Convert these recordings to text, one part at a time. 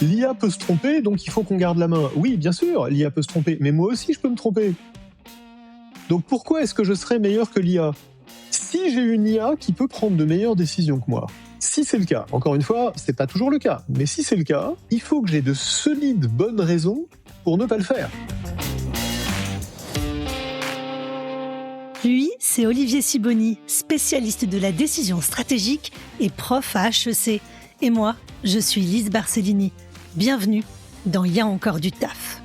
L'IA peut se tromper, donc il faut qu'on garde la main. Oui, bien sûr, l'IA peut se tromper, mais moi aussi je peux me tromper. Donc pourquoi est-ce que je serais meilleur que l'IA ? Si j'ai une IA qui peut prendre de meilleures décisions que moi, si c'est le cas, encore une fois, c'est pas toujours le cas, mais si c'est le cas, il faut que j'ai de solides bonnes raisons pour ne pas le faire. Lui, c'est Olivier Sibony, spécialiste de la décision stratégique et prof à HEC. Et moi, je suis Lise Barcellini. Bienvenue dans Y a encore du taf.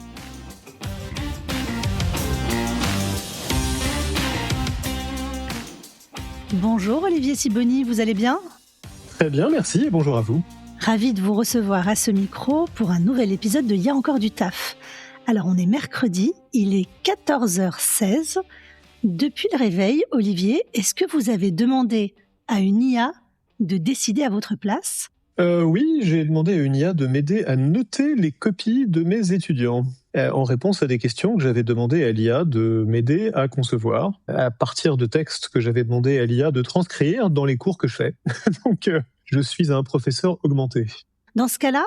Bonjour Olivier Sibony, vous allez bien ? Très bien, merci et bonjour à vous. Ravi de vous recevoir à ce micro pour un nouvel épisode de Y a encore du taf. Alors on est mercredi, il est 14h16. Depuis le réveil, Olivier, est-ce que vous avez demandé à une IA de décider à votre place ? Oui, j'ai demandé à une IA de m'aider à noter les copies de mes étudiants, en réponse à des questions que j'avais demandé à l'IA de m'aider à concevoir, à partir de textes que j'avais demandé à l'IA de transcrire dans les cours que je fais. Donc, je suis un professeur augmenté. Dans ce cas-là,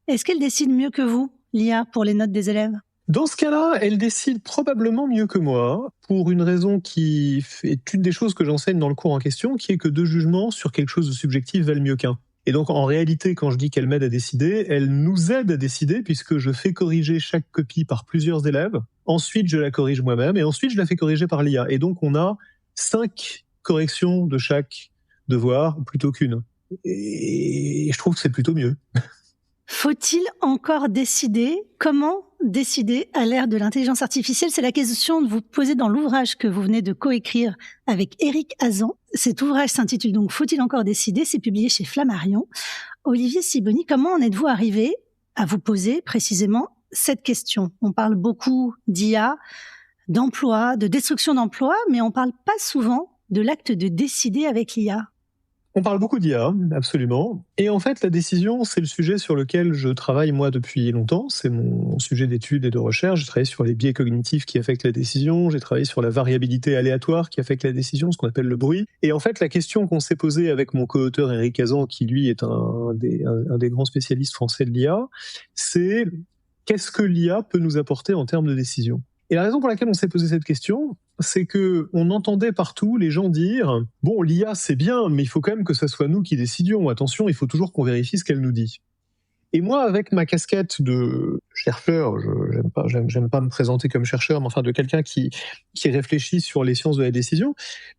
est-ce qu'elle décide mieux que vous, l'IA, pour les notes des élèves ? Dans ce cas-là, elle décide probablement mieux que moi, pour une raison qui est une des choses que j'enseigne dans le cours en question, qui est que deux jugements sur quelque chose de subjectif valent mieux qu'un. Et donc, en réalité, quand je dis qu'elle m'aide à décider, elle nous aide à décider puisque je fais corriger chaque copie par plusieurs élèves. Ensuite, je la corrige moi-même et ensuite, je la fais corriger par l'IA. Et donc, on a 5 corrections de chaque devoir plutôt qu'une. Et je trouve que c'est plutôt mieux. Faut-il encore décider ? Comment décider à l'ère de l'intelligence artificielle ? C'est la question que vous posez dans l'ouvrage que vous venez de coécrire avec Éric Hazan. Cet ouvrage s'intitule donc « Faut-il encore décider ?» C'est publié chez Flammarion. Olivier Sibony, comment en êtes-vous arrivé à vous poser précisément cette question ? On parle beaucoup d'IA, d'emploi, de destruction d'emplois, mais on ne parle pas souvent de l'acte de décider avec l'IA. On parle beaucoup d'IA, absolument. Et en fait, la décision, c'est le sujet sur lequel je travaille moi depuis longtemps. C'est mon sujet d'étude et de recherche. J'ai travaillé sur les biais cognitifs qui affectent la décision. J'ai travaillé sur la variabilité aléatoire qui affecte la décision, ce qu'on appelle le bruit. Et en fait, la question qu'on s'est posée avec mon co-auteur Éric Hazan, qui lui est un des grands spécialistes français de l'IA, c'est qu'est-ce que l'IA peut nous apporter en termes de décision ? Et la raison pour laquelle on s'est posé cette question, c'est que on entendait partout les gens dire « Bon, l'IA, c'est bien, mais il faut quand même que ce soit nous qui décidions. Attention, il faut toujours qu'on vérifie ce qu'elle nous dit. » Et moi, avec ma casquette de chercheur, j'aime pas me présenter comme chercheur, mais enfin de quelqu'un qui réfléchit sur les sciences de la décision,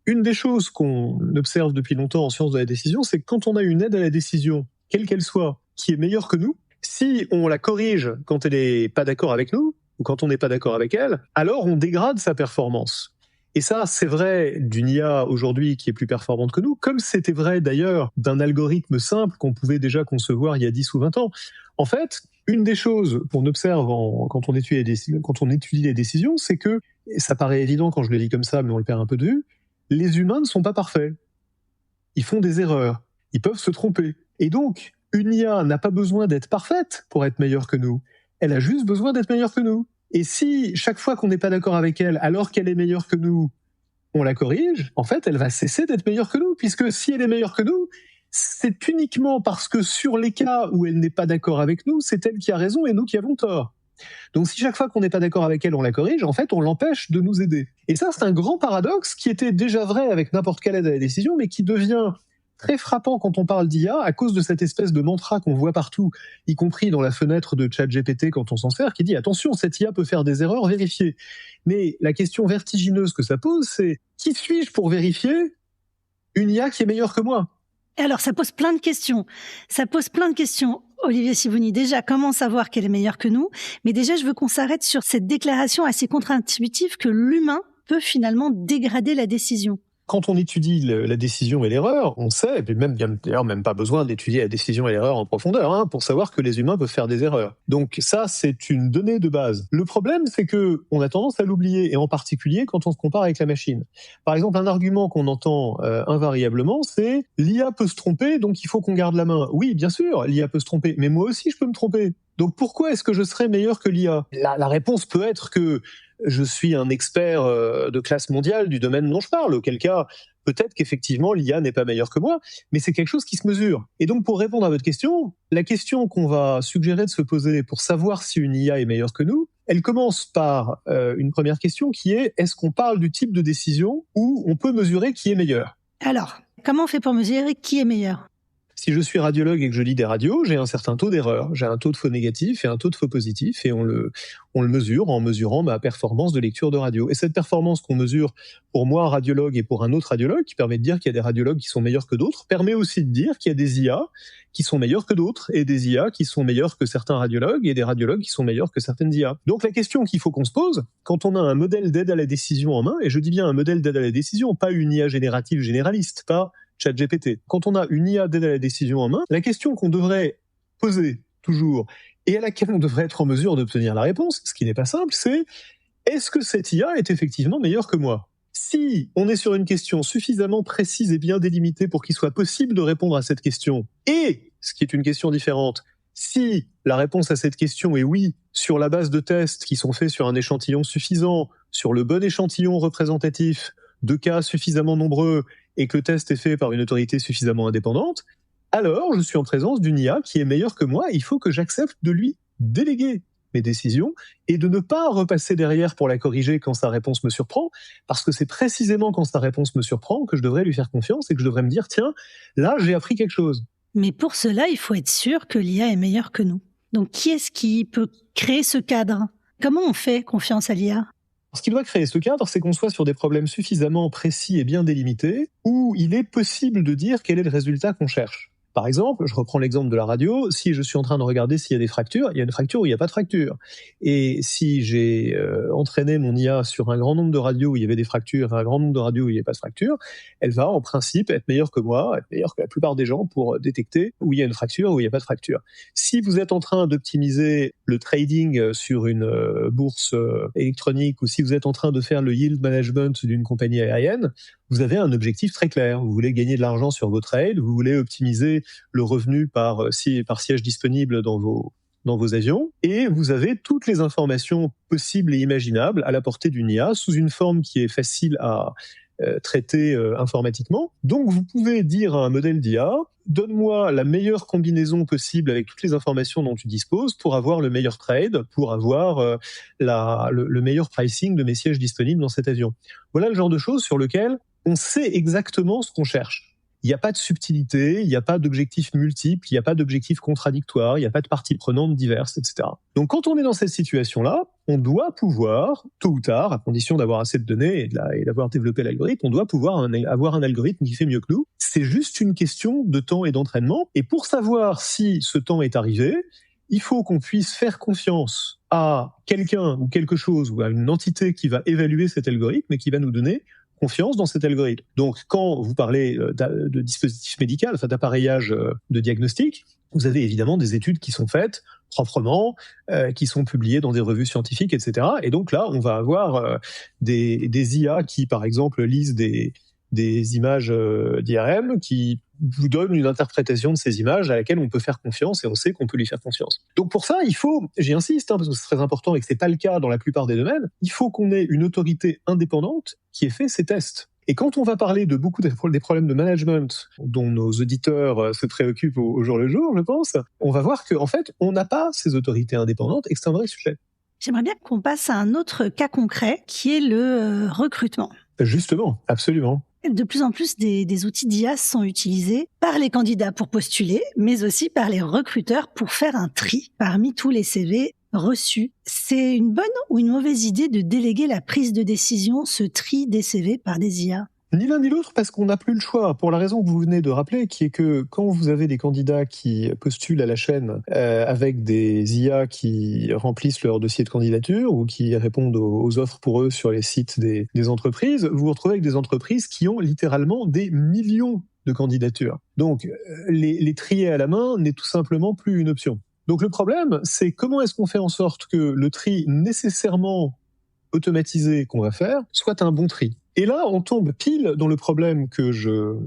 une des choses qu'on observe depuis longtemps en sciences de la décision, c'est que quand on a une aide à la décision, quelle qu'elle soit, qui est meilleure que nous, si on la corrige quand elle n'est pas d'accord avec nous, ou quand on n'est pas d'accord avec elle, alors on dégrade sa performance. Et ça, c'est vrai d'une IA aujourd'hui qui est plus performante que nous, comme c'était vrai d'ailleurs d'un algorithme simple qu'on pouvait déjà concevoir il y a 10 ou 20 ans. En fait, une des choses qu'on observe quand on étudie les décisions, c'est que, et ça paraît évident quand je le dis comme ça, mais on le perd un peu de vue, les humains ne sont pas parfaits. Ils font des erreurs, ils peuvent se tromper. Et donc, une IA n'a pas besoin d'être parfaite pour être meilleure que nous. Elle a juste besoin d'être meilleure que nous. Et si chaque fois qu'on n'est pas d'accord avec elle, alors qu'elle est meilleure que nous, on la corrige, en fait, elle va cesser d'être meilleure que nous, puisque si elle est meilleure que nous, c'est uniquement parce que sur les cas où elle n'est pas d'accord avec nous, c'est elle qui a raison et nous qui avons tort. Donc si chaque fois qu'on n'est pas d'accord avec elle, on la corrige, en fait, on l'empêche de nous aider. Et ça, c'est un grand paradoxe qui était déjà vrai avec n'importe quelle aide à la décision, mais qui devient très frappant quand on parle d'IA à cause de cette espèce de mantra qu'on voit partout, y compris dans la fenêtre de ChatGPT quand on s'en sert, qui dit « Attention, cette IA peut faire des erreurs, vérifiez ». Mais la question vertigineuse que ça pose, c'est « Qui suis-je pour vérifier une IA qui est meilleure que moi ?» Alors, ça pose plein de questions. Olivier Sibony. Déjà, comment savoir qu'elle est meilleure que nous ? Mais déjà, je veux qu'on s'arrête sur cette déclaration assez contre-intuitive que l'humain peut finalement dégrader la décision. Quand on étudie la décision et l'erreur, on sait, et puis même, il n'y a d'ailleurs même pas besoin d'étudier la décision et l'erreur en profondeur, pour savoir que les humains peuvent faire des erreurs. Donc ça, c'est une donnée de base. Le problème, c'est que on a tendance à l'oublier, et en particulier quand on se compare avec la machine. Par exemple, un argument qu'on entend invariablement, c'est « l'IA peut se tromper, donc il faut qu'on garde la main ». Oui, bien sûr, l'IA peut se tromper, mais moi aussi je peux me tromper. Donc pourquoi est-ce que je serais meilleur que l'IA ? La réponse peut être que je suis un expert de classe mondiale du domaine dont je parle, auquel cas Peut-être qu'effectivement, l'IA n'est pas meilleure que moi, mais c'est quelque chose qui se mesure. Et donc, pour répondre à votre question, la question qu'on va suggérer de se poser pour savoir si une IA est meilleure que nous, elle commence par une première question qui est, est-ce qu'on parle du type de décision où on peut mesurer qui est meilleur ? Alors, comment on fait pour mesurer qui est meilleur ? Si je suis radiologue et que je lis des radios, j'ai un certain taux d'erreur. J'ai un taux de faux négatif et un taux de faux positif, et on le mesure en mesurant ma performance de lecture de radio. Et cette performance qu'on mesure pour moi, radiologue, et pour un autre radiologue, qui permet de dire qu'il y a des radiologues qui sont meilleurs que d'autres, permet aussi de dire qu'il y a des IA qui sont meilleurs que d'autres, et des IA qui sont meilleurs que certains radiologues, et des radiologues qui sont meilleurs que certaines IA. Donc la question qu'il faut qu'on se pose, quand on a un modèle d'aide à la décision en main, et je dis bien un modèle d'aide à la décision, pas une IA générative généraliste, pas ChatGPT. Quand on a une IA d'aide à la décision en main, la question qu'on devrait poser toujours et à laquelle on devrait être en mesure d'obtenir la réponse, ce qui n'est pas simple, c'est est-ce que cette IA est effectivement meilleure que moi ? Si on est sur une question suffisamment précise et bien délimitée pour qu'il soit possible de répondre à cette question, et, ce qui est une question différente, si la réponse à cette question est oui, sur la base de tests qui sont faits sur un échantillon suffisant, sur le bon échantillon représentatif, de cas suffisamment nombreux, et que le test est fait par une autorité suffisamment indépendante, alors je suis en présence d'une IA qui est meilleure que moi, et il faut que j'accepte de lui déléguer mes décisions et de ne pas repasser derrière pour la corriger quand sa réponse me surprend, parce que c'est précisément quand sa réponse me surprend que je devrais lui faire confiance et que je devrais me dire, tiens, là j'ai appris quelque chose. Mais pour cela, il faut être sûr que l'IA est meilleure que nous. Donc qui est-ce qui peut créer ce cadre ? Comment on fait confiance à l'IA ? Ce qui doit créer ce cadre, c'est qu'on soit sur des problèmes suffisamment précis et bien délimités où il est possible de dire quel est le résultat qu'on cherche. Par exemple, je reprends l'exemple de la radio, si je suis en train de regarder s'il y a des fractures, il y a une fracture ou il n'y a pas de fracture. Et si j'ai entraîné mon IA sur un grand nombre de radios où il y avait des fractures et un grand nombre de radios où il n'y avait pas de fracture, elle va en principe être meilleure que moi, être meilleure que la plupart des gens pour détecter où il y a une fracture ou où il n'y a pas de fracture. Si vous êtes en train d'optimiser le trading sur une bourse électronique, ou si vous êtes en train de faire le yield management d'une compagnie aérienne, vous avez un objectif très clair. Vous voulez gagner de l'argent sur vos trades, vous voulez optimiser le revenu par siège disponible dans vos avions, et vous avez toutes les informations possibles et imaginables à la portée d'une IA sous une forme qui est facile à traiter informatiquement. Donc vous pouvez dire à un modèle d'IA, donne-moi la meilleure combinaison possible avec toutes les informations dont tu disposes pour avoir le meilleur trade, pour avoir le meilleur pricing de mes sièges disponibles dans cet avion. Voilà le genre de choses sur lequel on sait exactement ce qu'on cherche. Il n'y a pas de subtilité, il n'y a pas d'objectifs multiples, il n'y a pas d'objectifs contradictoires, il n'y a pas de parties prenantes diverses, etc. Donc quand on est dans cette situation-là, on doit pouvoir, tôt ou tard, à condition d'avoir assez de données et d'avoir développé l'algorithme, on doit pouvoir avoir un algorithme qui fait mieux que nous. C'est juste une question de temps et d'entraînement. Et pour savoir si ce temps est arrivé, il faut qu'on puisse faire confiance à quelqu'un ou quelque chose ou à une entité qui va évaluer cet algorithme et qui va nous donner confiance dans cet algorithme. Donc, quand vous parlez de dispositif médical, enfin d'appareillage de diagnostic, vous avez évidemment des études qui sont faites proprement, qui sont publiées dans des revues scientifiques, etc. Et donc là, on va avoir des IA qui, par exemple, lisent des images d'IRM qui vous donnent une interprétation de ces images à laquelle on peut faire confiance et on sait qu'on peut lui faire confiance. Donc pour ça, il faut, j'y insiste, parce que c'est très important et que c'est pas le cas dans la plupart des domaines, il faut qu'on ait une autorité indépendante qui ait fait ces tests. Et quand on va parler de beaucoup des problèmes de management dont nos auditeurs se préoccupent au jour le jour, je pense, on va voir qu'en fait, on n'a pas ces autorités indépendantes et que c'est un vrai sujet. J'aimerais bien qu'on passe à un autre cas concret qui est le recrutement. Justement, absolument. De plus en plus, des outils d'IA sont utilisés par les candidats pour postuler, mais aussi par les recruteurs pour faire un tri parmi tous les CV reçus. C'est une bonne ou une mauvaise idée de déléguer la prise de décision, ce tri des CV par des IA ? Ni l'un ni l'autre, parce qu'on n'a plus le choix, pour la raison que vous venez de rappeler, qui est que quand vous avez des candidats qui postulent à la chaîne avec des IA qui remplissent leur dossier de candidature ou qui répondent aux offres pour eux sur les sites des entreprises, vous vous retrouvez avec des entreprises qui ont littéralement des millions de candidatures. Donc, les trier à la main n'est tout simplement plus une option. Donc le problème, c'est comment est-ce qu'on fait en sorte que le tri nécessairement automatisé qu'on va faire soit un bon tri. Et là, on tombe pile dans le problème que je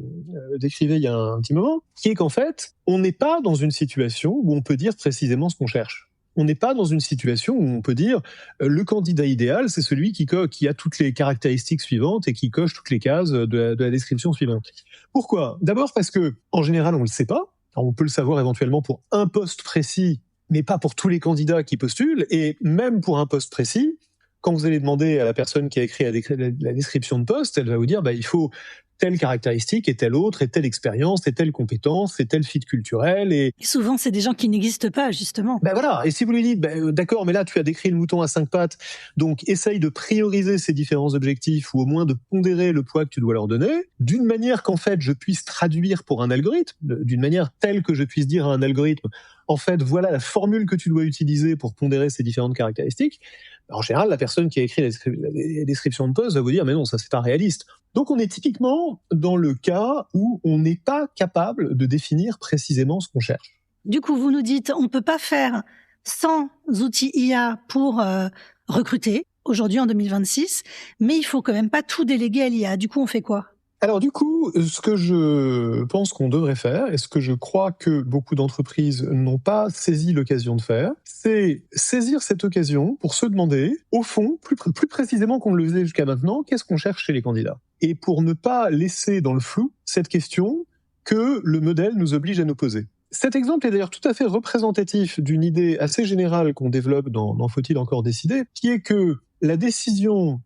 décrivais il y a un petit moment, qui est qu'en fait, on n'est pas dans une situation où on peut dire précisément ce qu'on cherche. On n'est pas dans une situation où on peut dire le candidat idéal, c'est celui qui a toutes les caractéristiques suivantes et qui coche toutes les cases de la description suivante. Pourquoi ? D'abord parce que, en général, on ne le sait pas. Alors, on peut le savoir éventuellement pour un poste précis, mais pas pour tous les candidats qui postulent. Et même pour un poste précis, quand vous allez demander à la personne qui a écrit la description de poste, elle va vous dire il faut telle caractéristique et telle autre, et telle expérience, et telle compétence, et tel fit culturel. Et souvent, c'est des gens qui n'existent pas, justement. Voilà. Et si vous lui dites, d'accord, mais là, tu as décrit le mouton à 5 pattes, donc essaye de prioriser ces différents objectifs, ou au moins de pondérer le poids que tu dois leur donner, d'une manière qu'en fait, je puisse traduire pour un algorithme, d'une manière telle que je puisse dire à un algorithme, en fait, voilà la formule que tu dois utiliser pour pondérer ces différentes caractéristiques. En général, la personne qui a écrit la description de poste va vous dire, mais non, ça, c'est pas réaliste. Donc, on est typiquement dans le cas où on n'est pas capable de définir précisément ce qu'on cherche. Du coup, vous nous dites, on peut pas faire sans outils IA pour recruter, aujourd'hui en 2026, mais il faut quand même pas tout déléguer à l'IA. Du coup, on fait quoi ? Alors du coup, ce que je pense qu'on devrait faire, et ce que je crois que beaucoup d'entreprises n'ont pas saisi l'occasion de faire, c'est saisir cette occasion pour se demander, au fond, plus précisément qu'on le faisait jusqu'à maintenant, qu'est-ce qu'on cherche chez les candidats ? Et pour ne pas laisser dans le flou cette question que le modèle nous oblige à nous poser. Cet exemple est d'ailleurs tout à fait représentatif d'une idée assez générale qu'on développe dans Faut-il encore décider, qui est que la décision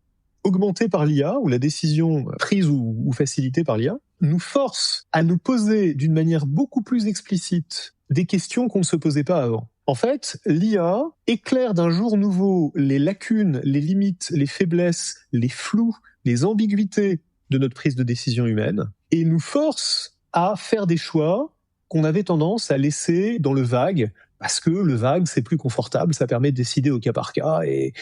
augmentée par l'IA, ou la décision prise ou facilitée par l'IA, nous force à nous poser d'une manière beaucoup plus explicite des questions qu'on ne se posait pas avant. En fait, l'IA éclaire d'un jour nouveau les lacunes, les limites, les faiblesses, les flous, les ambiguïtés de notre prise de décision humaine, et nous force à faire des choix qu'on avait tendance à laisser dans le vague, parce que le vague, c'est plus confortable, ça permet de décider au cas par cas et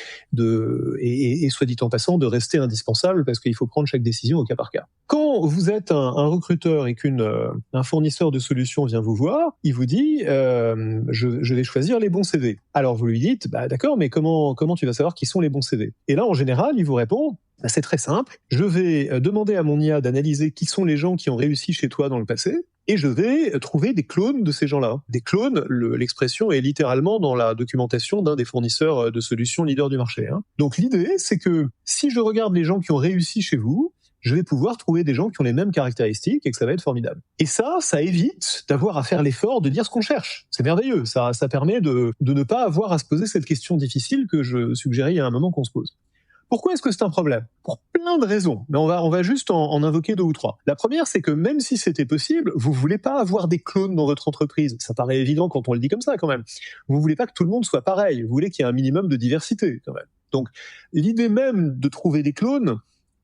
soit dit en passant, de rester indispensable parce qu'il faut prendre chaque décision au cas par cas. Quand vous êtes un recruteur et qu'un fournisseur de solutions vient vous voir, il vous dit je vais choisir les bons CV. Alors vous lui dites d'accord, mais comment tu vas savoir qui sont les bons CV ? Et là, en général, il vous répond c'est très simple, je vais demander à mon IA d'analyser qui sont les gens qui ont réussi chez toi dans le passé, et je vais trouver des clones de ces gens-là. Des clones, l'expression est littéralement dans la documentation d'un des fournisseurs de solutions leaders du marché. Donc l'idée, c'est que si je regarde les gens qui ont réussi chez vous, je vais pouvoir trouver des gens qui ont les mêmes caractéristiques et que ça va être formidable. Et ça évite d'avoir à faire l'effort de dire ce qu'on cherche. C'est merveilleux, ça permet de ne pas avoir à se poser cette question difficile que je suggérais il y a un moment qu'on se pose. Pourquoi est-ce que c'est un problème ? Pour plein de raisons, mais on va juste en invoquer 2 ou 3. La première, c'est que même si c'était possible, vous voulez pas avoir des clones dans votre entreprise. Ça paraît évident quand on le dit comme ça, quand même. Vous voulez pas que tout le monde soit pareil. Vous voulez qu'il y ait un minimum de diversité, quand même. Donc, l'idée même de trouver des clones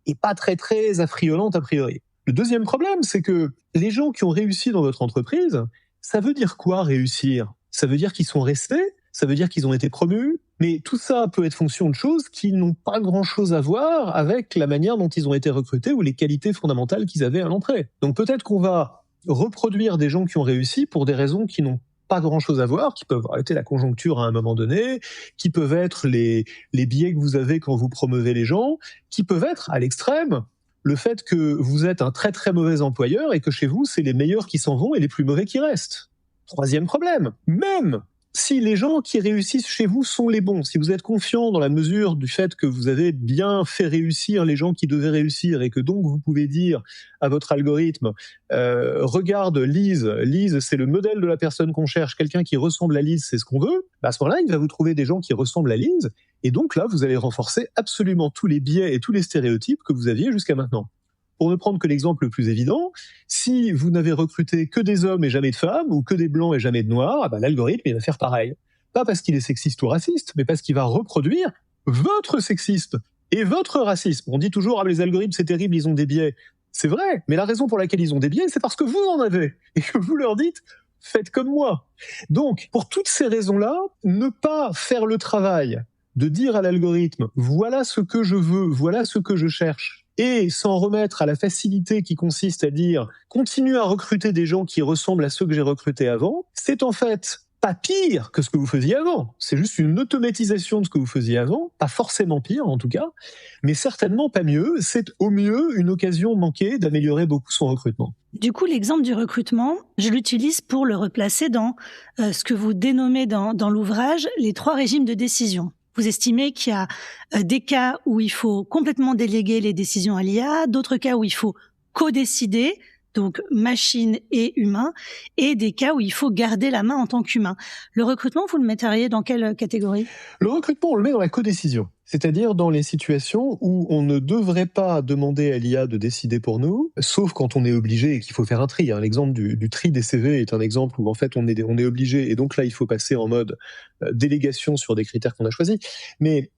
est pas très, très affriolante a priori. Le deuxième problème, c'est que les gens qui ont réussi dans votre entreprise, ça veut dire quoi, réussir ? Ça veut dire qu'ils sont restés ? Ça veut dire qu'ils ont été promus, mais tout ça peut être fonction de choses qui n'ont pas grand-chose à voir avec la manière dont ils ont été recrutés ou les qualités fondamentales qu'ils avaient à l'entrée. Donc peut-être qu'on va reproduire des gens qui ont réussi pour des raisons qui n'ont pas grand-chose à voir, qui peuvent avoir été la conjoncture à un moment donné, qui peuvent être les biais que vous avez quand vous promeuvez les gens, qui peuvent être, à l'extrême, le fait que vous êtes un très très mauvais employeur et que chez vous, c'est les meilleurs qui s'en vont et les plus mauvais qui restent. Troisième problème, même si les gens qui réussissent chez vous sont les bons, si vous êtes confiant dans la mesure du fait que vous avez bien fait réussir les gens qui devaient réussir et que donc vous pouvez dire à votre algorithme regarde Lise, c'est le modèle de la personne qu'on cherche, quelqu'un qui ressemble à Lise, c'est ce qu'on veut, à ce moment-là, il va vous trouver des gens qui ressemblent à Lise, et donc là, vous allez renforcer absolument tous les biais et tous les stéréotypes que vous aviez jusqu'à maintenant. Pour ne prendre que l'exemple le plus évident, si vous n'avez recruté que des hommes et jamais de femmes, ou que des blancs et jamais de noirs, l'algorithme il va faire pareil. Pas parce qu'il est sexiste ou raciste, mais parce qu'il va reproduire votre sexisme et votre racisme. On dit toujours les algorithmes c'est terrible, ils ont des biais. C'est vrai, mais la raison pour laquelle ils ont des biais, c'est parce que vous en avez, et que vous leur dites faites comme moi. Donc, pour toutes ces raisons-là, ne pas faire le travail de dire à l'algorithme voilà ce que je veux, voilà ce que je cherche, et s'en remettre à la facilité qui consiste à dire continue à recruter des gens qui ressemblent à ceux que j'ai recrutés avant, c'est en fait pas pire que ce que vous faisiez avant. C'est juste une automatisation de ce que vous faisiez avant, pas forcément pire en tout cas, mais certainement pas mieux. C'est au mieux une occasion manquée d'améliorer beaucoup son recrutement. Du coup, l'exemple du recrutement, je l'utilise pour le replacer dans ce que vous dénommez dans l'ouvrage les 3 régimes de décision. Vous estimez qu'il y a des cas où il faut complètement déléguer les décisions à l'IA, d'autres cas où il faut co-décider, donc machine et humain, et des cas où il faut garder la main en tant qu'humain. Le recrutement, vous le metteriez dans quelle catégorie ? Le recrutement, on le met dans la codécision, c'est-à-dire dans les situations où on ne devrait pas demander à l'IA de décider pour nous, sauf quand on est obligé et qu'il faut faire un tri. L'exemple du tri des CV est un exemple où en fait on est obligé, et donc là il faut passer en mode délégation sur des critères qu'on a choisis. Mais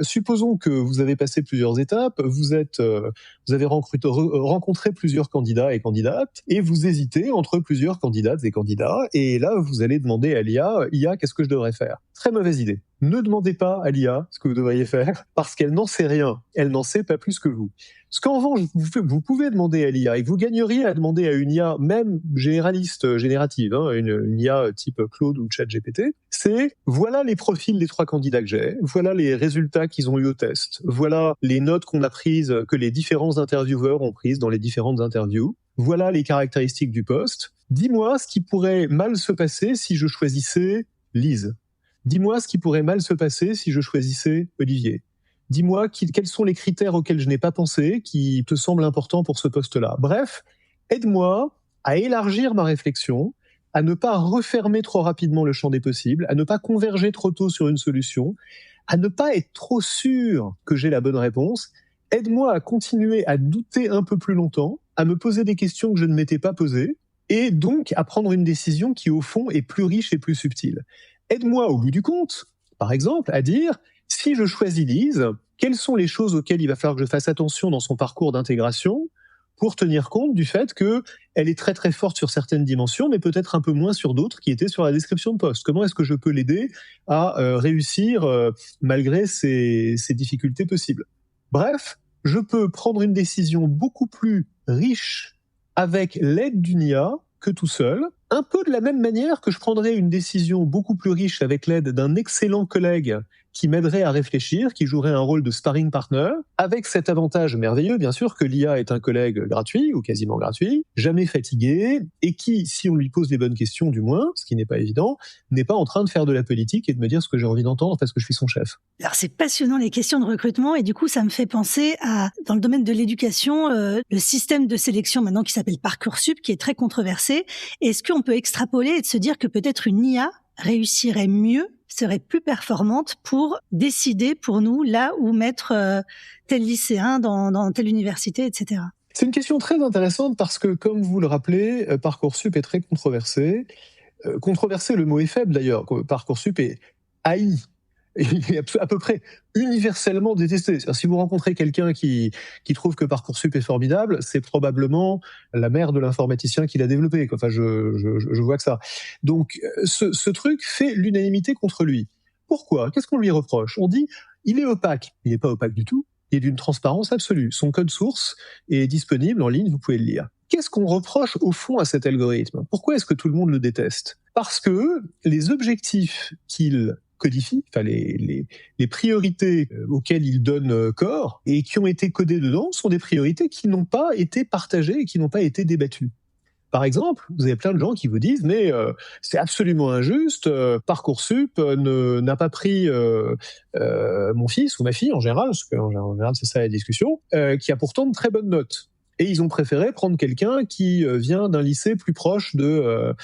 supposons que vous avez passé plusieurs étapes, vous avez rencontré plusieurs candidats et candidates, et vous hésitez entre plusieurs candidates et candidats, et là vous allez demander à l'IA, qu'est-ce que je devrais faire ? Très mauvaise idée. Ne demandez pas à l'IA ce que vous devriez faire, parce qu'elle n'en sait rien. Elle n'en sait pas plus que vous. Ce qu'en revanche, vous pouvez demander à l'IA, et vous gagneriez à demander à une IA, même généraliste, générative, une IA type Claude ou ChatGPT, c'est voilà les profils des 3 candidats que j'ai, voilà les résultats qu'ils ont eu au test, voilà les notes qu'on a prises, que les différents intervieweurs ont prises dans les différentes interviews, voilà les caractéristiques du poste. Dis-moi ce qui pourrait mal se passer si je choisissais Lise. Dis-moi ce qui pourrait mal se passer si je choisissais Olivier. Dis-moi quels sont les critères auxquels je n'ai pas pensé, qui te semblent importants pour ce poste-là. Bref, aide-moi à élargir ma réflexion, à ne pas refermer trop rapidement le champ des possibles, à ne pas converger trop tôt sur une solution, à ne pas être trop sûr que j'ai la bonne réponse. Aide-moi à continuer à douter un peu plus longtemps, à me poser des questions que je ne m'étais pas posées, et donc à prendre une décision qui, au fond, est plus riche et plus subtile. Aide-moi, au bout du compte, par exemple, à dire... Si je choisis Lise, quelles sont les choses auxquelles il va falloir que je fasse attention dans son parcours d'intégration pour tenir compte du fait qu'elle est très très forte sur certaines dimensions, mais peut-être un peu moins sur d'autres qui étaient sur la description de poste. Comment est-ce que je peux l'aider à réussir malgré ces difficultés possibles ? Bref, je peux prendre une décision beaucoup plus riche avec l'aide d'une IA que tout seul, un peu de la même manière que je prendrais une décision beaucoup plus riche avec l'aide d'un excellent collègue qui m'aiderait à réfléchir, qui jouerait un rôle de sparring partner, avec cet avantage merveilleux, bien sûr, que l'IA est un collègue gratuit, ou quasiment gratuit, jamais fatigué, et qui, si on lui pose les bonnes questions du moins, ce qui n'est pas évident, n'est pas en train de faire de la politique et de me dire ce que j'ai envie d'entendre parce que je suis son chef. Alors c'est passionnant les questions de recrutement, et du coup ça me fait penser à, dans le domaine de l'éducation, le système de sélection maintenant qui s'appelle Parcoursup, qui est très controversé. Est-ce qu'on peut extrapoler et de se dire que peut-être une IA réussirait mieux, serait plus performante pour décider pour nous là où mettre tel lycéen dans telle université, etc. C'est une question très intéressante parce que, comme vous le rappelez, Parcoursup est très controversé. Controversé, le mot est faible d'ailleurs. Parcoursup est haï. Il est à peu près universellement détesté. Si vous rencontrez quelqu'un qui trouve que Parcoursup est formidable, c'est probablement la mère de l'informaticien qui l'a développé. Enfin, je vois que ça. Donc, ce truc fait l'unanimité contre lui. Pourquoi ? Qu'est-ce qu'on lui reproche ? On dit, il est opaque. Il n'est pas opaque du tout. Il est d'une transparence absolue. Son code source est disponible en ligne, vous pouvez le lire. Qu'est-ce qu'on reproche au fond à cet algorithme ? Pourquoi est-ce que tout le monde le déteste ? Parce que les objectifs qu'il codifie, enfin les priorités auxquelles il donne corps et qui ont été codées dedans sont des priorités qui n'ont pas été partagées et qui n'ont pas été débattues. Par exemple, vous avez plein de gens qui vous disent mais c'est absolument injuste, Parcoursup n'a pas pris mon fils ou ma fille en général, parce qu'en général c'est ça la discussion, qui a pourtant de très bonnes notes. Et ils ont préféré prendre quelqu'un qui vient d'un lycée plus proche de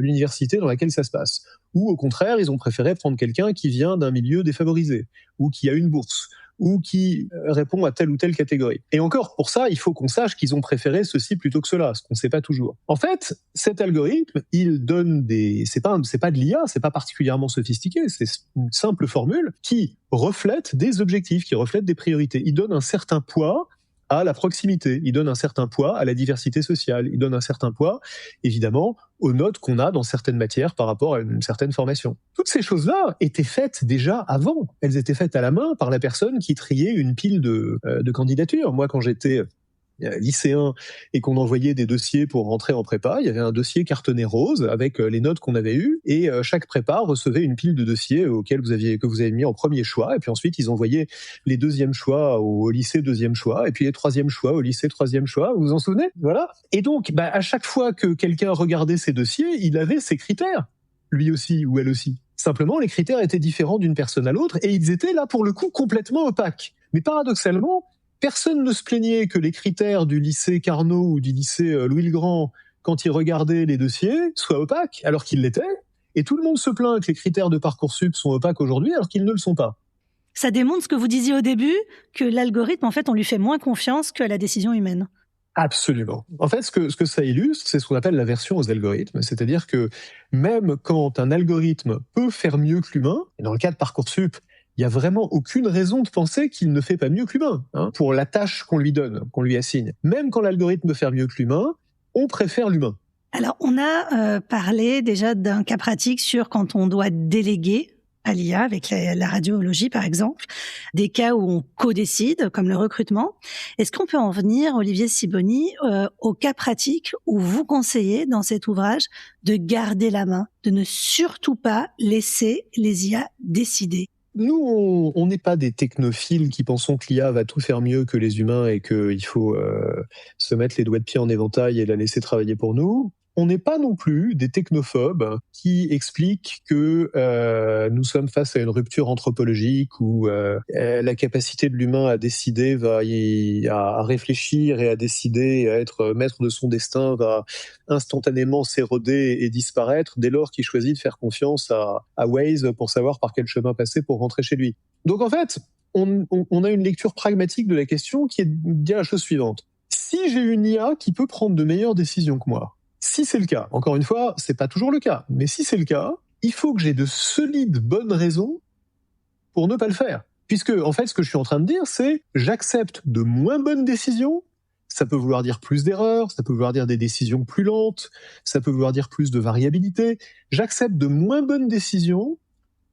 l'université dans laquelle ça se passe. Ou au contraire, ils ont préféré prendre quelqu'un qui vient d'un milieu défavorisé, ou qui a une bourse, ou qui répond à telle ou telle catégorie. Et encore, pour ça, il faut qu'on sache qu'ils ont préféré ceci plutôt que cela, ce qu'on ne sait pas toujours. En fait, cet algorithme, il donne c'est pas de l'IA, c'est pas particulièrement sophistiqué, c'est une simple formule qui reflète des objectifs, qui reflète des priorités. Il donne un certain poids à la proximité, il donne un certain poids à la diversité sociale, il donne un certain poids, évidemment, aux notes qu'on a dans certaines matières par rapport à une certaine formation. Toutes ces choses-là étaient faites déjà avant. Elles étaient faites à la main par la personne qui triait une pile de candidatures. Moi, quand j'étais lycéens et qu'on envoyait des dossiers pour rentrer en prépa, il y avait un dossier cartonné rose avec les notes qu'on avait eues et chaque prépa recevait une pile de dossiers que vous avez mis en premier choix et puis ensuite ils envoyaient les deuxièmes choix au lycée deuxième choix et puis les troisièmes choix au lycée troisième choix. Vous vous en souvenez? Voilà. Et donc, à chaque fois que quelqu'un regardait ces dossiers, il avait ses critères, lui aussi ou elle aussi. Simplement, les critères étaient différents d'une personne à l'autre et ils étaient là pour le coup complètement opaques. Mais paradoxalement, personne ne se plaignait que les critères du lycée Carnot ou du lycée Louis-le-Grand, quand ils regardaient les dossiers, soient opaques alors qu'ils l'étaient. Et tout le monde se plaint que les critères de Parcoursup sont opaques aujourd'hui alors qu'ils ne le sont pas. Ça démontre ce que vous disiez au début, que l'algorithme, en fait, on lui fait moins confiance qu'à la décision humaine. Absolument. En fait, ce que ça illustre, c'est ce qu'on appelle l'aversion aux algorithmes. C'est-à-dire que même quand un algorithme peut faire mieux que l'humain, et dans le cas de Parcoursup, il n'y a vraiment aucune raison de penser qu'il ne fait pas mieux que l'humain, pour la tâche qu'on lui donne, qu'on lui assigne. Même quand l'algorithme peut faire mieux que l'humain, on préfère l'humain. Alors, on a parlé déjà d'un cas pratique sur quand on doit déléguer à l'IA, avec la radiologie par exemple, des cas où on co-décide, comme le recrutement. Est-ce qu'on peut en venir, Olivier Sibony, au cas pratique où vous conseillez dans cet ouvrage de garder la main, de ne surtout pas laisser les IA décider? Nous, on n'est pas des technophiles qui pensons que l'IA va tout faire mieux que les humains et qu'il faut se mettre les doigts de pied en éventail et la laisser travailler pour nous. On n'est pas non plus des technophobes qui expliquent que nous sommes face à une rupture anthropologique où la capacité de l'humain à décider, à réfléchir et à décider, à être maître de son destin, va instantanément s'éroder et disparaître dès lors qu'il choisit de faire confiance à Waze pour savoir par quel chemin passer pour rentrer chez lui. Donc en fait, on a une lecture pragmatique de la question qui est de dire la chose suivante. Si j'ai une IA qui peut prendre de meilleures décisions que moi, si c'est le cas, encore une fois, c'est pas toujours le cas, mais si c'est le cas, il faut que j'ai de solides bonnes raisons pour ne pas le faire. Puisque, en fait, ce que je suis en train de dire, c'est j'accepte de moins bonnes décisions. Ça peut vouloir dire plus d'erreurs, ça peut vouloir dire des décisions plus lentes, ça peut vouloir dire plus de variabilité. J'accepte de moins bonnes décisions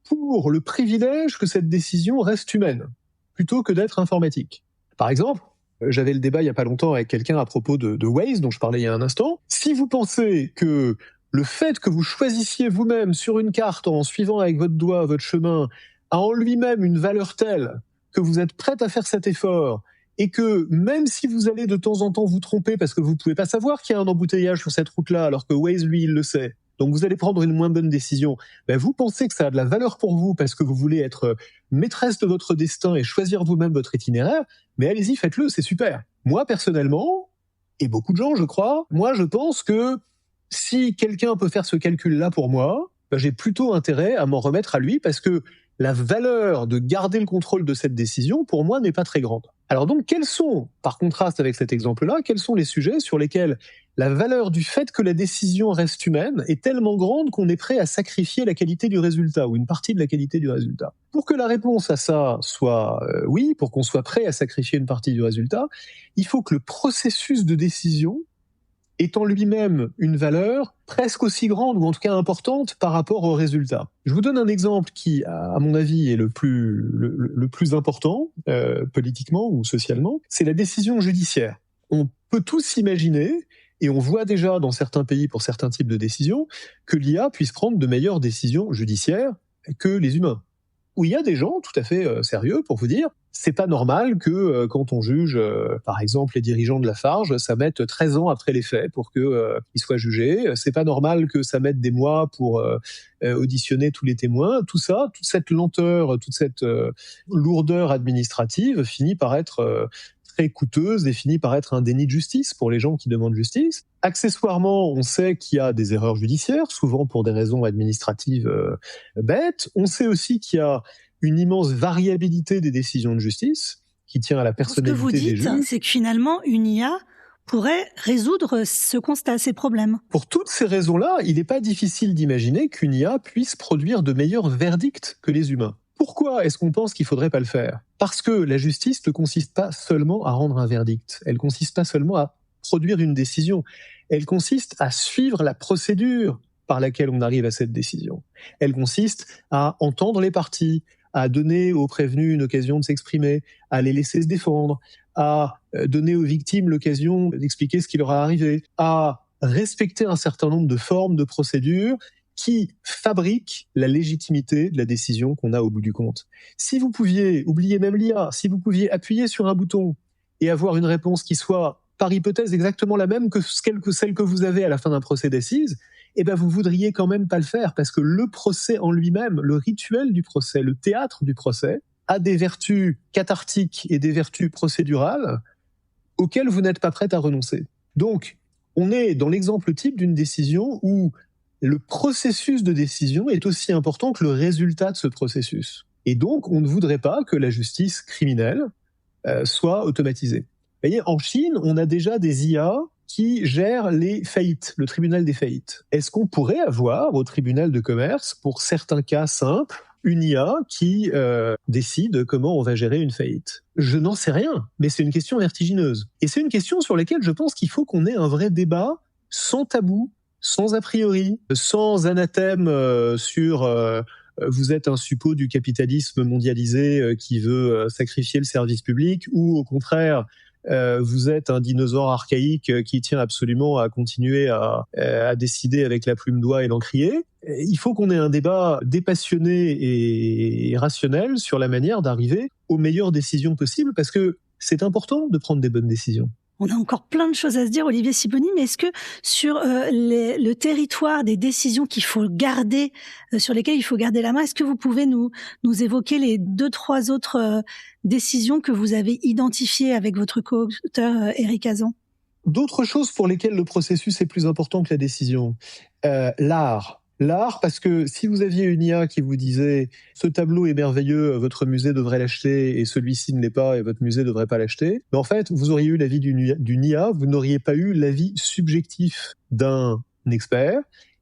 pour le privilège que cette décision reste humaine, plutôt que d'être informatique. Par exemple, j'avais le débat il y a pas longtemps avec quelqu'un à propos de Waze, dont je parlais il y a un instant. Si vous pensez que le fait que vous choisissiez vous-même sur une carte en suivant avec votre doigt votre chemin a en lui-même une valeur telle que vous êtes prête à faire cet effort et que même si vous allez de temps en temps vous tromper parce que vous pouvez pas savoir qu'il y a un embouteillage sur cette route-là alors que Waze, lui, il le sait, donc vous allez prendre une moins bonne décision, vous pensez que ça a de la valeur pour vous parce que vous voulez être maîtresse de votre destin et choisir vous-même votre itinéraire, mais allez-y, faites-le, c'est super. Moi, personnellement, et beaucoup de gens, je crois, moi, je pense que si quelqu'un peut faire ce calcul-là pour moi, j'ai plutôt intérêt à m'en remettre à lui parce que la valeur de garder le contrôle de cette décision, pour moi, n'est pas très grande. Alors donc, quels sont, par contraste avec cet exemple-là, quels sont les sujets sur lesquels la valeur du fait que la décision reste humaine est tellement grande qu'on est prêt à sacrifier la qualité du résultat ou une partie de la qualité du résultat? Pour que la réponse à ça soit oui, pour qu'on soit prêt à sacrifier une partie du résultat, il faut que le processus de décision est en lui-même une valeur presque aussi grande ou en tout cas importante par rapport au résultat. Je vous donne un exemple qui, à mon avis, est le plus important politiquement ou socialement, c'est la décision judiciaire. On peut tous imaginer, et on voit déjà dans certains pays pour certains types de décisions, que l'IA puisse prendre de meilleures décisions judiciaires que les humains. Où il y a des gens tout à fait sérieux pour vous dire c'est pas normal que quand on juge, par exemple, les dirigeants de Lafarge, ça mette 13 ans après les faits pour qu'ils soient jugés. C'est pas normal que ça mette des mois pour auditionner tous les témoins. Tout ça, toute cette lenteur, toute cette lourdeur administrative finit par être très coûteuse et finit par être un déni de justice pour les gens qui demandent justice. Accessoirement, on sait qu'il y a des erreurs judiciaires, souvent pour des raisons administratives bêtes. On sait aussi qu'il y a une immense variabilité des décisions de justice qui tient à la personnalité des juges. Ce que vous dites, c'est que finalement, une IA pourrait résoudre ce constat, ces problèmes. Pour toutes ces raisons-là, il n'est pas difficile d'imaginer qu'une IA puisse produire de meilleurs verdicts que les humains. Pourquoi est-ce qu'on pense qu'il ne faudrait pas le faire? Parce que la justice ne consiste pas seulement à rendre un verdict, elle ne consiste pas seulement à produire une décision, elle consiste à suivre la procédure par laquelle on arrive à cette décision. Elle consiste à entendre les parties, à donner aux prévenus une occasion de s'exprimer, à les laisser se défendre, à donner aux victimes l'occasion d'expliquer ce qui leur est arrivé, à respecter un certain nombre de formes, de procédures qui fabriquent la légitimité de la décision qu'on a au bout du compte. Si vous pouviez, oubliez même l'IA, si vous pouviez appuyer sur un bouton et avoir une réponse qui soit, par hypothèse, exactement la même que celle que vous avez à la fin d'un procès d'assises, eh ben vous voudriez quand même pas le faire, parce que le procès en lui-même, le rituel du procès, le théâtre du procès, a des vertus cathartiques et des vertus procédurales auxquelles vous n'êtes pas prête à renoncer. Donc, on est dans l'exemple type d'une décision où le processus de décision est aussi important que le résultat de ce processus. Et donc, on ne voudrait pas que la justice criminelle soit automatisée. Vous voyez, en Chine, on a déjà des IA qui gèrent les faillites, le tribunal des faillites. Est-ce qu'on pourrait avoir au tribunal de commerce, pour certains cas simples, une IA qui décide comment on va gérer une faillite? Je n'en sais rien, mais c'est une question vertigineuse. Et c'est une question sur laquelle je pense qu'il faut qu'on ait un vrai débat, sans tabou, sans a priori, sans anathème sur vous êtes un suppôt du capitalisme mondialisé qui veut sacrifier le service public, ou au contraire, vous êtes un dinosaure archaïque qui tient absolument à continuer à décider avec la plume d'oie et l'encrier. Il faut qu'on ait un débat dépassionné et rationnel sur la manière d'arriver aux meilleures décisions possibles, parce que c'est important de prendre des bonnes décisions. On a encore plein de choses à se dire, Olivier Sibony, mais est-ce que sur le territoire des décisions qu'il faut garder, sur lesquelles il faut garder la main, est-ce que vous pouvez nous évoquer les 2-3 autres décisions que vous avez identifiées avec votre co-auteur Éric Hazan? D'autres choses pour lesquelles le processus est plus important que la décision. L'art. L'art, parce que si vous aviez une IA qui vous disait « ce tableau est merveilleux, votre musée devrait l'acheter, et celui-ci ne l'est pas, et votre musée ne devrait pas l'acheter », mais en fait, vous auriez eu l'avis d'une IA, vous n'auriez pas eu l'avis subjectif d'un expert.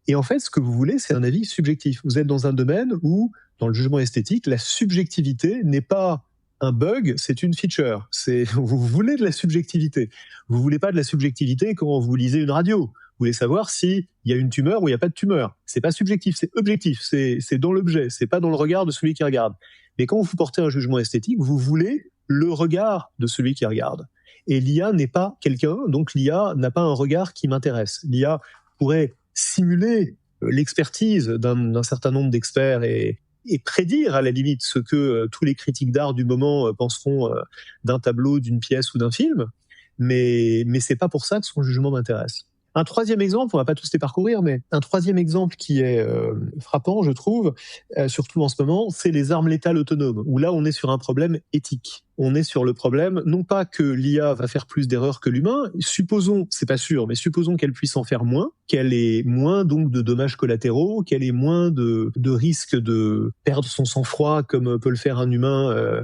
Et en fait, ce que vous voulez, c'est un avis subjectif. Vous êtes dans un domaine où, dans le jugement esthétique, la subjectivité n'est pas un bug, c'est une feature. Vous voulez de la subjectivité. Vous voulez pas de la subjectivité quand vous lisez une radio. Vous voulez savoir s'il y a une tumeur ou il n'y a pas de tumeur. C'est pas subjectif, c'est objectif. C'est dans l'objet, c'est pas dans le regard de celui qui regarde. Mais quand vous portez un jugement esthétique, vous voulez le regard de celui qui regarde. Et l'IA n'est pas quelqu'un, donc l'IA n'a pas un regard qui m'intéresse. L'IA pourrait simuler l'expertise d'un certain nombre d'experts et prédire à la limite ce que tous les critiques d'art du moment penseront d'un tableau, d'une pièce ou d'un film, mais c'est pas pour ça que son jugement m'intéresse. Un troisième exemple, on va pas tous les parcourir, mais un troisième exemple qui est frappant, je trouve, surtout en ce moment, c'est les armes létales autonomes, où là on est sur un problème éthique. On est sur le problème, non pas que l'IA va faire plus d'erreurs que l'humain, supposons, c'est pas sûr, mais supposons qu'elle puisse en faire moins, qu'elle ait moins donc de dommages collatéraux, qu'elle ait moins de risques de perdre son sang-froid comme peut le faire un humain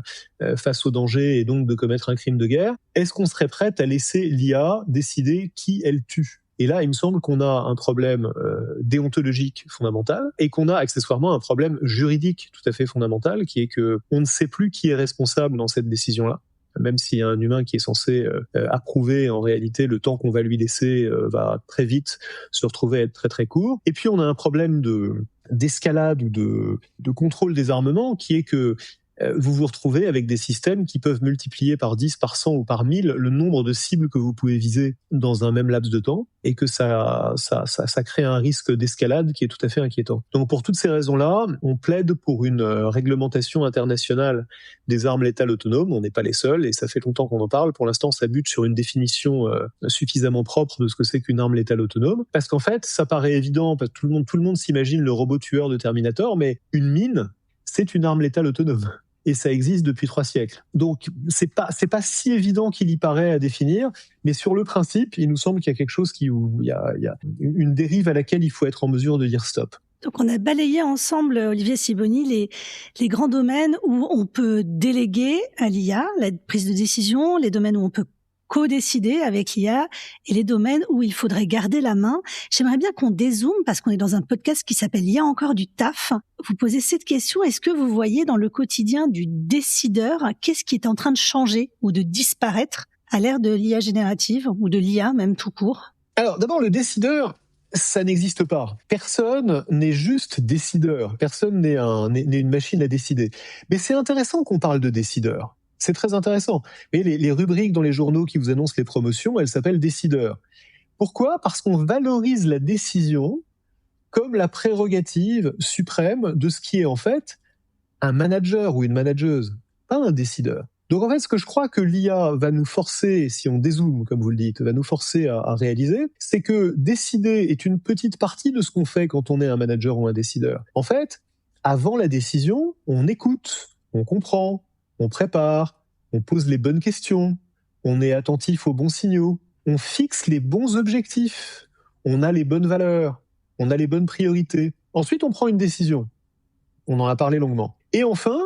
face au danger et donc de commettre un crime de guerre. Est-ce qu'on serait prêt à laisser l'IA décider qui elle tue ? Et là, il me semble qu'on a un problème déontologique fondamental et qu'on a accessoirement un problème juridique tout à fait fondamental, qui est que on ne sait plus qui est responsable dans cette décision-là. Même s'il y a un humain qui est censé approuver, en réalité, le temps qu'on va lui laisser va très vite se retrouver à être très très court. Et puis on a un problème d'escalade ou de contrôle des armements, qui est que vous vous retrouvez avec des systèmes qui peuvent multiplier par 10, par 100 ou par 1000 le nombre de cibles que vous pouvez viser dans un même laps de temps, et que ça crée un risque d'escalade qui est tout à fait inquiétant. Donc pour toutes ces raisons-là, on plaide pour une réglementation internationale des armes létales autonomes. On n'est pas les seuls, et ça fait longtemps qu'on en parle. Pour l'instant, ça bute sur une définition suffisamment propre de ce que c'est qu'une arme létale autonome, parce qu'en fait, ça paraît évident, parce que tout le monde s'imagine le robot tueur de Terminator, mais une mine, c'est une arme létale autonome. Et ça existe depuis 3 siècles. Donc, c'est pas si évident qu'il y paraît à définir, mais sur le principe, il nous semble qu'il y a quelque chose où il y a une dérive à laquelle il faut être en mesure de dire stop. Donc, on a balayé ensemble, Olivier Sibony, les grands domaines où on peut déléguer à l'IA la prise de décision, les domaines où on peut co-décider avec l'IA et les domaines où il faudrait garder la main. J'aimerais bien qu'on dézoome, parce qu'on est dans un podcast qui s'appelle « Il y a encore du taf ». Vous posez cette question, est-ce que vous voyez dans le quotidien du décideur, qu'est-ce qui est en train de changer ou de disparaître à l'ère de l'IA générative ou de l'IA même tout court? Alors d'abord, le décideur, ça n'existe pas. Personne n'est juste décideur. Personne n'est une machine à décider. Mais c'est intéressant qu'on parle de décideur. C'est très intéressant. Mais les rubriques dans les journaux qui vous annoncent les promotions, elles s'appellent décideurs. Pourquoi ? Parce qu'on valorise la décision comme la prérogative suprême de ce qui est en fait un manager ou une manageuse, pas un décideur. Donc en fait, ce que je crois que l'IA va nous forcer, si on dézoome, comme vous le dites, va nous forcer à réaliser, c'est que décider est une petite partie de ce qu'on fait quand on est un manager ou un décideur. En fait, avant la décision, on écoute, on comprend, on prépare, on pose les bonnes questions, on est attentif aux bons signaux, on fixe les bons objectifs, on a les bonnes valeurs, on a les bonnes priorités. Ensuite, on prend une décision. On en a parlé longuement. Et enfin,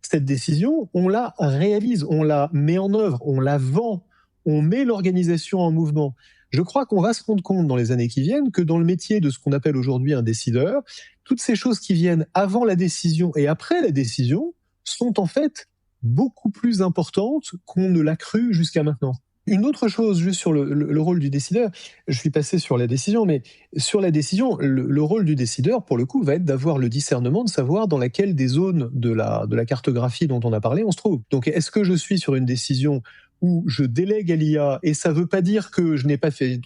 cette décision, on la réalise, on la met en œuvre, on la vend, on met l'organisation en mouvement. Je crois qu'on va se rendre compte dans les années qui viennent que dans le métier de ce qu'on appelle aujourd'hui un décideur, toutes ces choses qui viennent avant la décision et après la décision sont en fait beaucoup plus importantes qu'on ne l'a cru jusqu'à maintenant. Une autre chose, juste sur le rôle du décideur, je suis passé sur la décision, mais sur la décision, le rôle du décideur, pour le coup, va être d'avoir le discernement, de savoir dans laquelle des zones de la cartographie dont on a parlé, on se trouve. Donc, est-ce que je suis sur une décision où je délègue à l'IA, et ça veut pas dire que je n'ai pas fait...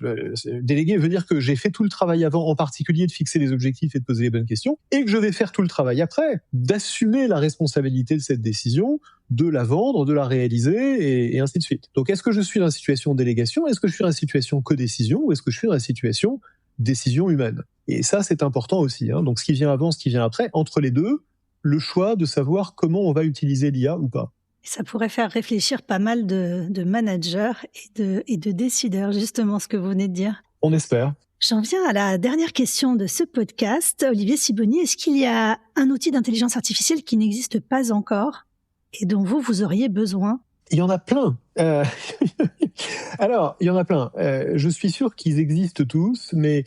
déléguer veut dire que j'ai fait tout le travail avant, en particulier de fixer les objectifs et de poser les bonnes questions, et que je vais faire tout le travail après, d'assumer la responsabilité de cette décision, de la vendre, de la réaliser, et ainsi de suite. Donc, est-ce que je suis dans la situation délégation, est-ce que je suis dans la situation codécision, ou est-ce que je suis dans la situation décision humaine ? Et ça, c'est important aussi. Hein. Donc, ce qui vient avant, ce qui vient après, entre les deux, le choix de savoir comment on va utiliser l'IA ou pas. Ça pourrait faire réfléchir pas mal de managers et de décideurs, justement, ce que vous venez de dire. On espère. J'en viens à la dernière question de ce podcast. Olivier Sibony, est-ce qu'il y a un outil d'intelligence artificielle qui n'existe pas encore et dont vous auriez besoin ? Il y en a plein. Alors, il y en a plein. Je suis sûr qu'ils existent tous, mais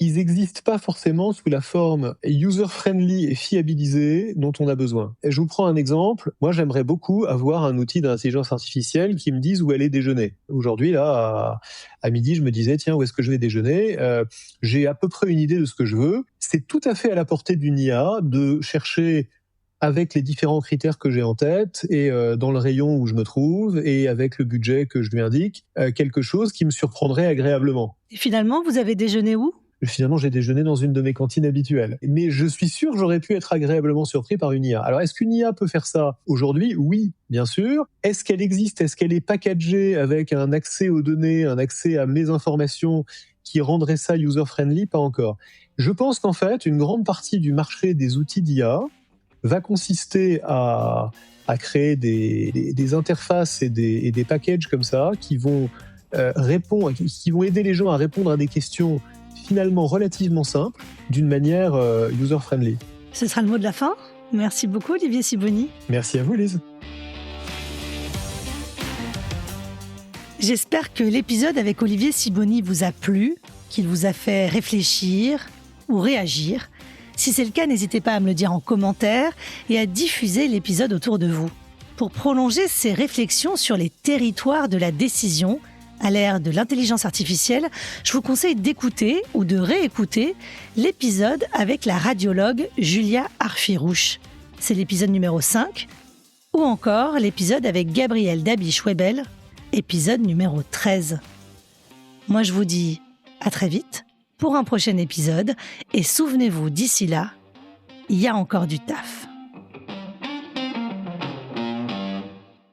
ils n'existent pas forcément sous la forme user-friendly et fiabilisée dont on a besoin. Et je vous prends un exemple. Moi, j'aimerais beaucoup avoir un outil d'intelligence artificielle qui me dise où aller déjeuner. Aujourd'hui, là, à midi, je me disais, tiens, où est-ce que je vais déjeuner ? J'ai à peu près une idée de ce que je veux. C'est tout à fait à la portée d'une IA de chercher avec les différents critères que j'ai en tête et dans le rayon où je me trouve et avec le budget que je lui indique, quelque chose qui me surprendrait agréablement. Et finalement, vous avez déjeuné où ? Finalement, j'ai déjeuné dans une de mes cantines habituelles. Mais je suis sûr que j'aurais pu être agréablement surpris par une IA. Alors, est-ce qu'une IA peut faire ça aujourd'hui ? Oui, bien sûr. Est-ce qu'elle existe ? Est-ce qu'elle est packagée avec un accès aux données, un accès à mes informations qui rendrait ça user-friendly ? Pas encore. Je pense qu'en fait, une grande partie du marché des outils d'IA va consister à créer des interfaces et des packages comme ça qui vont répondre, qui vont aider les gens à répondre à des questions finalement relativement simple, d'une manière user-friendly. Ce sera le mot de la fin. Merci beaucoup, Olivier Sibony. Merci à vous, Lise. J'espère que l'épisode avec Olivier Sibony vous a plu, qu'il vous a fait réfléchir ou réagir. Si c'est le cas, n'hésitez pas à me le dire en commentaire et à diffuser l'épisode autour de vous. Pour prolonger ces réflexions sur les territoires de la décision, à l'ère de l'intelligence artificielle, je vous conseille d'écouter ou de réécouter l'épisode avec la radiologue Julia Arfirouche. C'est l'épisode numéro 5. Ou encore l'épisode avec Gabriel Dabi-Schwebel, épisode numéro 13. Moi, je vous dis à très vite pour un prochain épisode. Et souvenez-vous, d'ici là, il y a encore du taf.